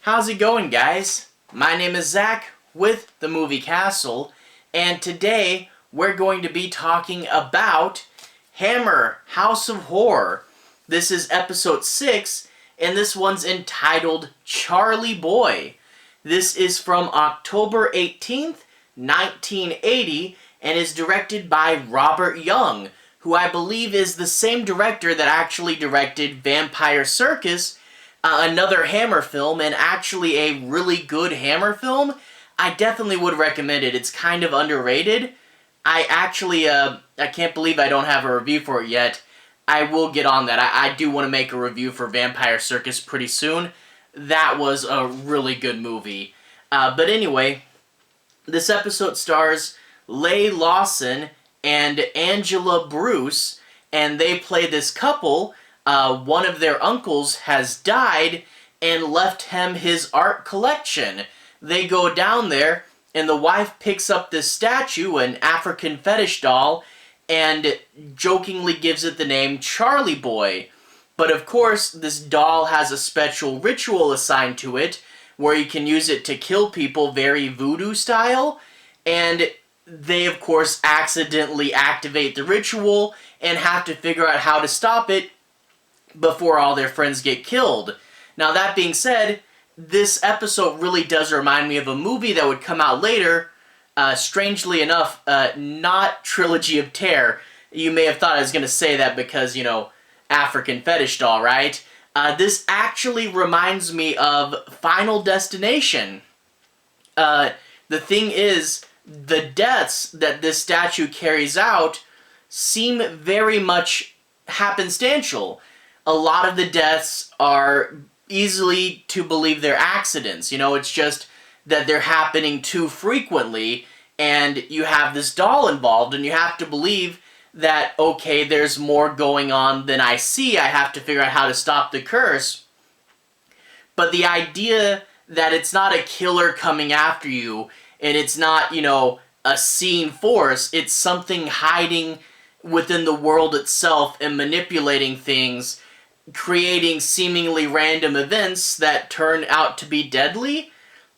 How's it going, guys? My name is Zach with the Movie Castle, and today we're going to be talking about Hammer House of Horror. This is episode 6, and this one's entitled Charlie Boy. This is from October 18th, 1980, and is directed by Robert Young, who I believe is the same director that actually directed Vampire Circus, another Hammer film, and actually a really good Hammer film. I definitely would recommend it. It's kind of underrated. I can't believe I don't have a review for it yet. I will get on that. I do want to make a review for Vampire Circus pretty soon. That was a really good movie. But anyway, this episode stars Leigh Lawson and Angela Bruce, and they play this couple. One of their uncles has died and left him his art collection. They go down there, and the wife picks up this statue, an African fetish doll, and jokingly gives it the name Charlie Boy. But of course, this doll has a special ritual assigned to it, where you can use it to kill people very voodoo style, and they of course accidentally activate the ritual and have to figure out how to stop it before all their friends get killed. Now, that being said, this episode really does remind me of a movie that would come out later, strangely enough, not Trilogy of Terror. You may have thought I was going to say that because, African fetish doll, right? This actually reminds me of Final Destination. The thing is, the deaths that this statue carries out seem very much happenstantial. A lot of the deaths are easily to believe they're accidents. It's just that they're happening too frequently, and you have this doll involved, and you have to believe that, okay, there's more going on than I see. I have to figure out how to stop the curse. But the idea that it's not a killer coming after you, and it's not, a seen force, it's something hiding within the world itself and manipulating things, creating seemingly random events that turn out to be deadly.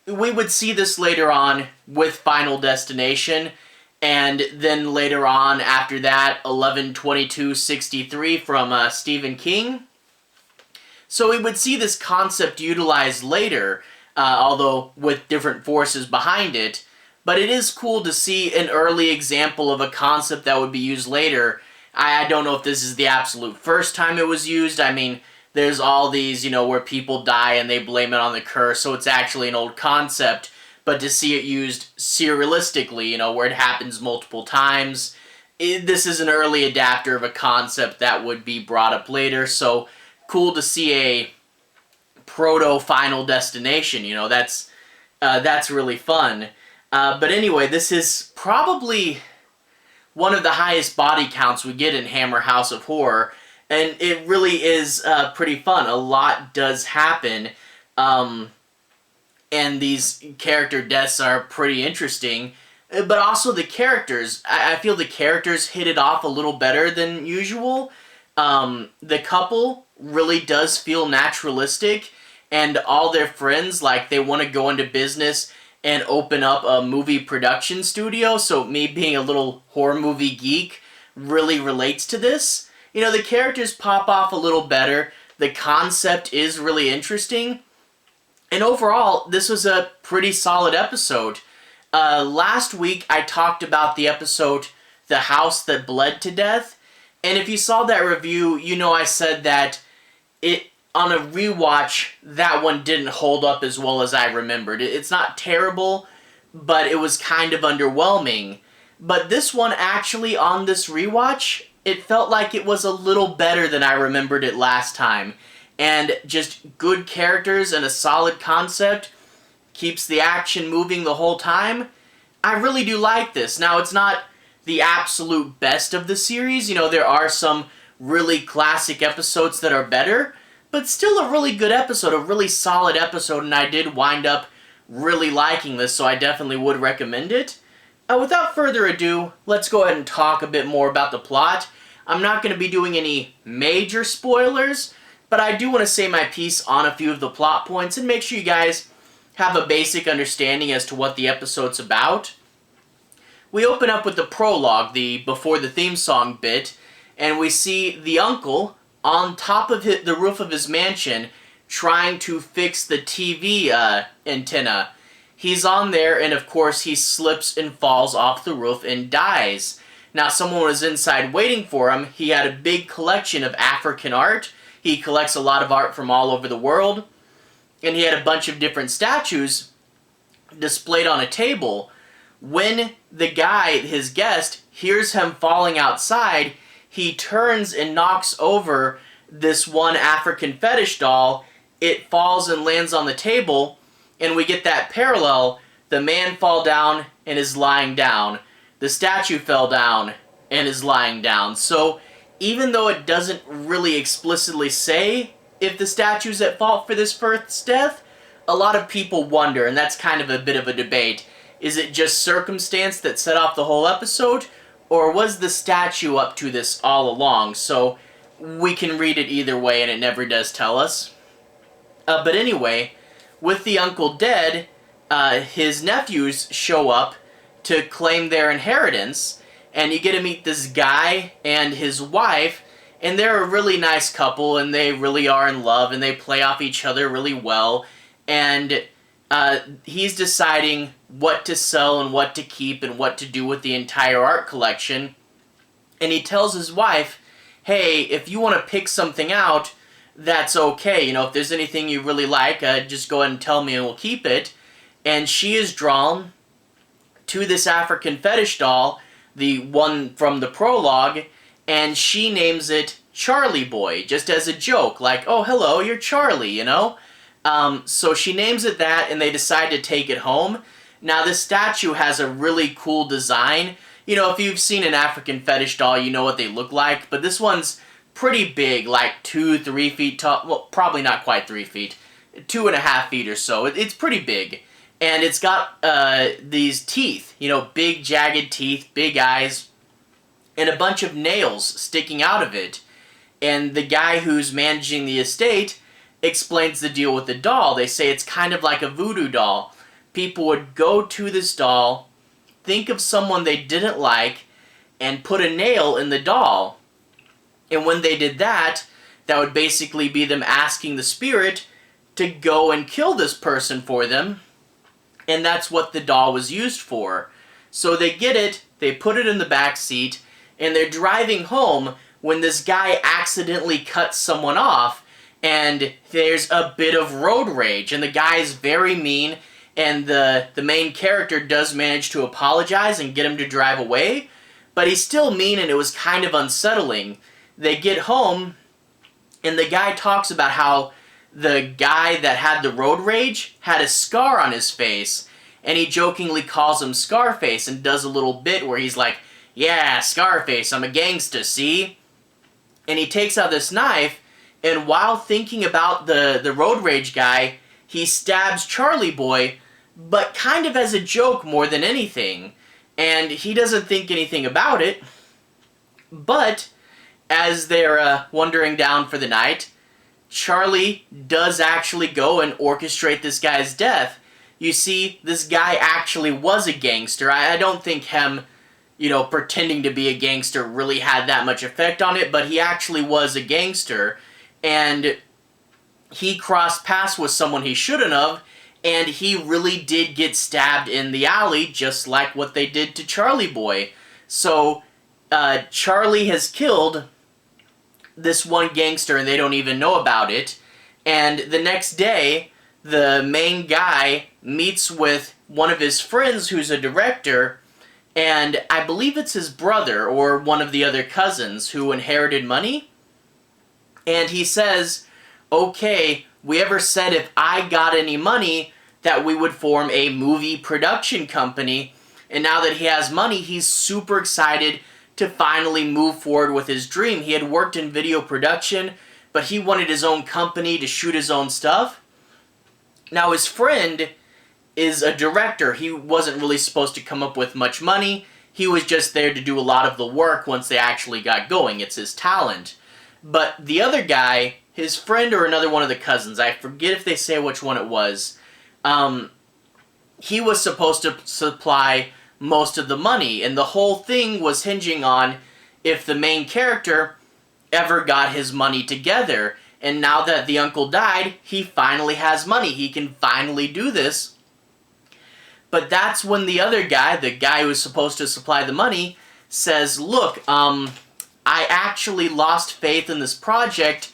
We would see this later on with Final Destination, and then later on after that, 11/22/63 from Stephen King. So we would see this concept utilized later, although with different forces behind it. But it is cool to see an early example of a concept that would be used later. I don't know if this is the absolute first time it was used. I mean, there's all these, where people die and they blame it on the curse, so it's actually an old concept. But to see it used serialistically, where it happens multiple times, this is an early adapter of a concept that would be brought up later. So cool to see a proto-Final Destination. That's really fun. But anyway, this is probably one of the highest body counts we get in Hammer House of Horror, and it really is pretty fun. A lot does happen, and these character deaths are pretty interesting, but also the characters. I feel the characters hit it off a little better than usual. The couple really does feel naturalistic, and all their friends, like, they want to go into business and open up a movie production studio, so me being a little horror movie geek really relates to this. The characters pop off a little better, the concept is really interesting, and overall, this was a pretty solid episode. Last week, I talked about the episode, The House That Bled to Death, and if you saw that review, I said that on a rewatch, that one didn't hold up as well as I remembered. It's not terrible, but it was kind of underwhelming. But this one, actually, on this rewatch, it felt like it was a little better than I remembered it last time. And just good characters and a solid concept keeps the action moving the whole time. I really do like this. Now, it's not the absolute best of the series. There are some really classic episodes that are better, but still a really good episode, a really solid episode, and I did wind up really liking this, so I definitely would recommend it. Without further ado, let's go ahead and talk a bit more about the plot. I'm not going to be doing any major spoilers, but I do want to say my piece on a few of the plot points and make sure you guys have a basic understanding as to what the episode's about. We open up with the prologue, the before the theme song bit, and we see the uncle on top of the roof of his mansion trying to fix the TV antenna. He's on there, and of course he slips and falls off the roof and dies. Now someone was inside waiting for him. He had a big collection of African art. He collects a lot of art from all over the world. And he had a bunch of different statues displayed on a table. When the guy, his guest, hears him falling outside, he turns and knocks over this one African fetish doll. It falls and lands on the table, and we get that parallel. The man fall down and is lying down. The statue fell down and is lying down. So even though it doesn't really explicitly say if the statue's at fault for this first death, a lot of people wonder, and that's kind of a bit of a debate. Is it just circumstance that set off the whole episode, or was the statue up to this all along? So we can read it either way, and it never does tell us. But anyway, with the uncle dead, his nephews show up to claim their inheritance, and you get to meet this guy and his wife, and they're a really nice couple, and they really are in love, and they play off each other really well, and he's deciding what to sell and what to keep and what to do with the entire art collection, and he tells his wife, hey, if you want to pick something out, that's okay, if there's anything you really like, just go ahead and tell me and we'll keep it. And she is drawn to this African fetish doll, the one from the prologue, and she names it Charlie Boy, just as a joke, like, oh, hello, you're Charlie, So she names it that, and they decide to take it home. Now, this statue has a really cool design. If you've seen an African fetish doll, you know what they look like, but this one's pretty big, like 2-3 feet tall. Well, probably not quite 3 feet, 2.5 feet or so. It's pretty big. And it's got these teeth, big jagged teeth, big eyes, and a bunch of nails sticking out of it. And the guy who's managing the estate explains the deal with the doll. They say it's kind of like a voodoo doll. People would go to this doll, think of someone they didn't like, and put a nail in the doll. And when they did that, that would basically be them asking the spirit to go and kill this person for them. And that's what the doll was used for. So they get it, they put it in the back seat, and they're driving home when this guy accidentally cuts someone off, and there's a bit of road rage, and the guy is very mean, and the main character does manage to apologize and get him to drive away, but he's still mean, and it was kind of unsettling. They get home, and the guy talks about how the guy that had the road rage had a scar on his face, and he jokingly calls him Scarface and does a little bit where he's like, yeah, Scarface, I'm a gangsta, see? And he takes out this knife, and while thinking about the road rage guy, he stabs Charlie Boy, but kind of as a joke more than anything. And he doesn't think anything about it, but as they're wandering down for the night, Charlie does actually go and orchestrate this guy's death. You see, this guy actually was a gangster. I don't think him, pretending to be a gangster really had that much effect on it, but he actually was a gangster. And he crossed paths with someone he shouldn't have, and he really did get stabbed in the alley, just like what they did to Charlie Boy. So, Charlie has killed this one gangster, and they don't even know about it. And the next day, the main guy meets with one of his friends who's a director, and I believe it's his brother or one of the other cousins who inherited money. And he says, okay, we ever said if I got any money that we would form a movie production company. And now that he has money, he's super excited to finally move forward with his dream. He had worked in video production, but he wanted his own company to shoot his own stuff. Now his friend is a director. He wasn't really supposed to come up with much money. He was just there to do a lot of the work once they actually got going. It's his talent. But the other guy his friend or another one of the cousins, I forget if they say which one it was, he was supposed to supply most of the money, and the whole thing was hinging on if the main character ever got his money together. And now that the uncle died, he finally has money. He can finally do this. But that's when the other guy, the guy who was supposed to supply the money, says, look, I actually lost faith in this project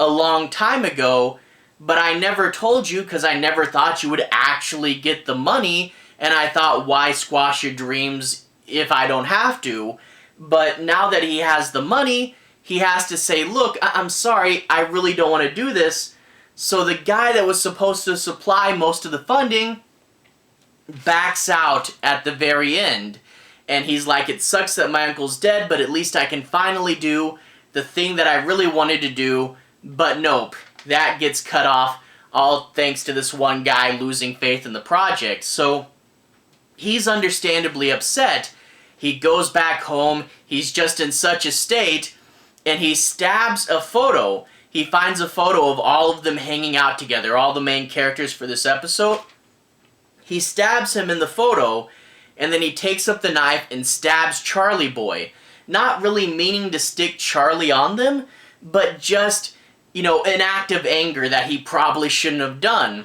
a long time ago, but I never told you because I never thought you would actually get the money, and I thought, why squash your dreams if I don't have to? But now that he has the money, he has to say, look, I'm sorry, I really don't want to do this. So the guy that was supposed to supply most of the funding backs out at the very end. And he's like, it sucks that my uncle's dead, but at least I can finally do the thing that I really wanted to do. But nope, that gets cut off, all thanks to this one guy losing faith in the project. So he's understandably upset. He goes back home, he's just in such a state, and he stabs a photo. He finds a photo of all of them hanging out together, all the main characters for this episode. He stabs him in the photo, and then he takes up the knife and stabs Charlie Boy. Not really meaning to stick Charlie on them, but just, an act of anger that he probably shouldn't have done.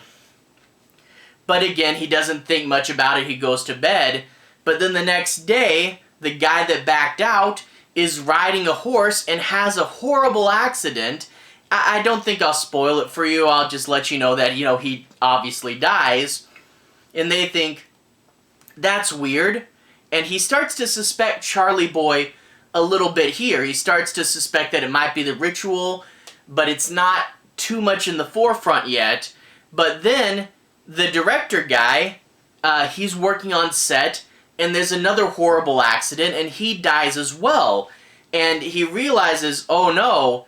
But again, he doesn't think much about it, he goes to bed. But then the next day, the guy that backed out is riding a horse and has a horrible accident. I don't think I'll spoil it for you, I'll just let you know that, he obviously dies. And they think, that's weird. And he starts to suspect Charlie Boy a little bit here. He starts to suspect that it might be the ritual, but it's not too much in the forefront yet. But then, the director guy, he's working on set, and there's another horrible accident, and he dies as well. And he realizes, oh no,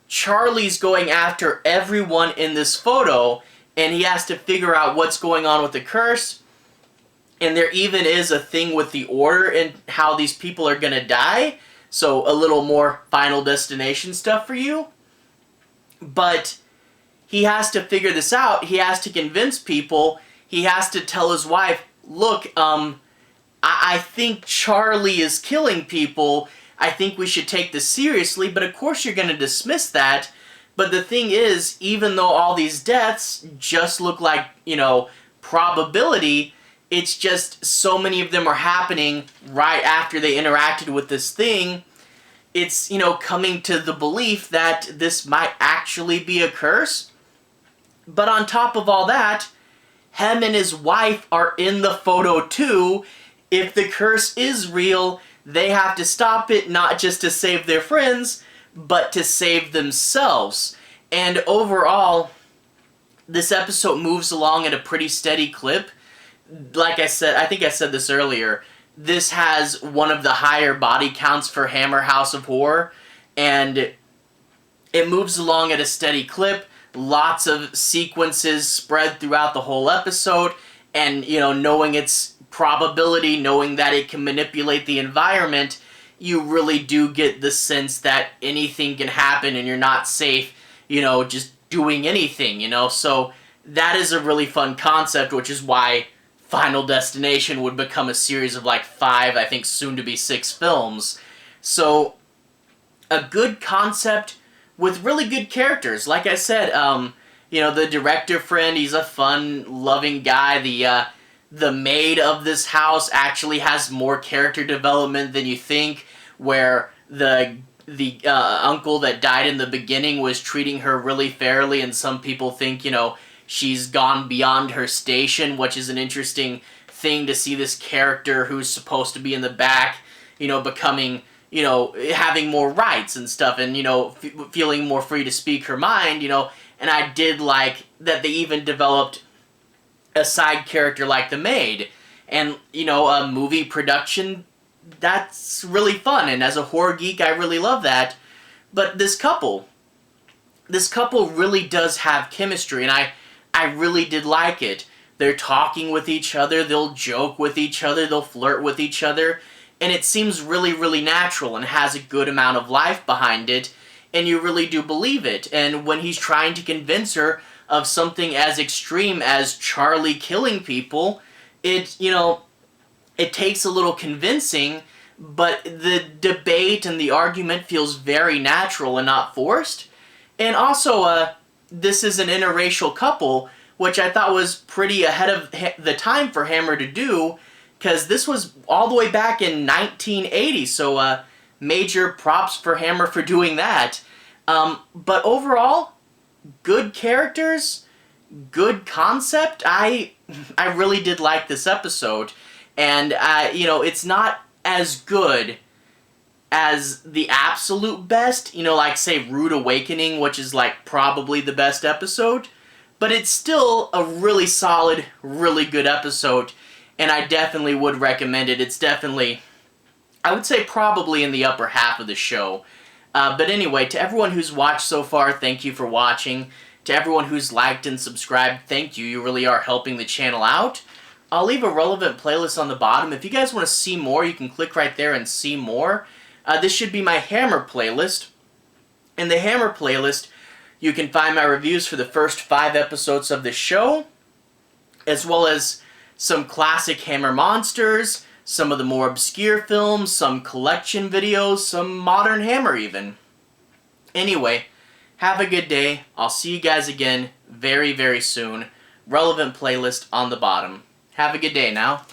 Charlie's going after everyone in this photo, and he has to figure out what's going on with the curse. And there even is a thing with the order and how these people are going to die. So a little more Final Destination stuff for you. But he has to figure this out. He has to convince people. He has to tell his wife, look, I think Charlie is killing people. I think we should take this seriously. But of course you're going to dismiss that. But the thing is, even though all these deaths just look like, probability, it's just so many of them are happening right after they interacted with this thing. It's, coming to the belief that this might actually be a curse. But on top of all that, him and his wife are in the photo too. If the curse is real, they have to stop it, not just to save their friends, but to save themselves. And overall, this episode moves along at a pretty steady clip. Like I said, I think I said this earlier, this has one of the higher body counts for Hammer House of Horror, and it moves along at a steady clip. Lots of sequences spread throughout the whole episode, and, knowing its probability, knowing that it can manipulate the environment, you really do get the sense that anything can happen and you're not safe, just doing anything, So that is a really fun concept, which is why Final Destination would become a series of 5, I think soon to be 6 films. So, a good concept with really good characters. Like I said, the director friend, he's a fun, loving guy. The maid of this house actually has more character development than you think, where the uncle that died in the beginning was treating her really fairly, and some people think, she's gone beyond her station, which is an interesting thing to see this character who's supposed to be in the back, becoming, having more rights and stuff, and, feeling more free to speak her mind, and I did like that they even developed a side character like the maid, and, a movie production, that's really fun, and as a horror geek, I really love that. But this couple really does have chemistry, and I really did like it. They're talking with each other, they'll joke with each other, they'll flirt with each other, and it seems really, really natural and has a good amount of life behind it. and you really do believe it. And when he's trying to convince her of something as extreme as Charlie killing people, it, you know, it takes a little convincing, but the debate and the argument feels very natural and not forced. And also, this is an interracial couple, which I thought was pretty ahead of the time for Hammer to do, because this was all the way back in 1980, so major props for Hammer for doing that. But overall, good characters, good concept. I really did like this episode, and you know, it's not as good as the absolute best, you know, like say Rude Awakening, which is like probably the best episode, but it's still a really solid, really good episode, and I definitely would recommend it. It's definitely, I would say probably in the upper half of the show. But anyway, to everyone who's watched so far, thank you for watching. To everyone who's liked and subscribed, thank you. You really are helping the channel out. I'll leave a relevant playlist on the bottom. If you guys want to see more, you can click right there and see more. This should be my Hammer playlist. In the Hammer playlist, you can find my reviews for the first 5 episodes of the show, as well as some classic Hammer monsters, some of the more obscure films, some collection videos, some modern Hammer even. Anyway, have a good day. I'll see you guys again very, very soon. Relevant playlist on the bottom. Have a good day now.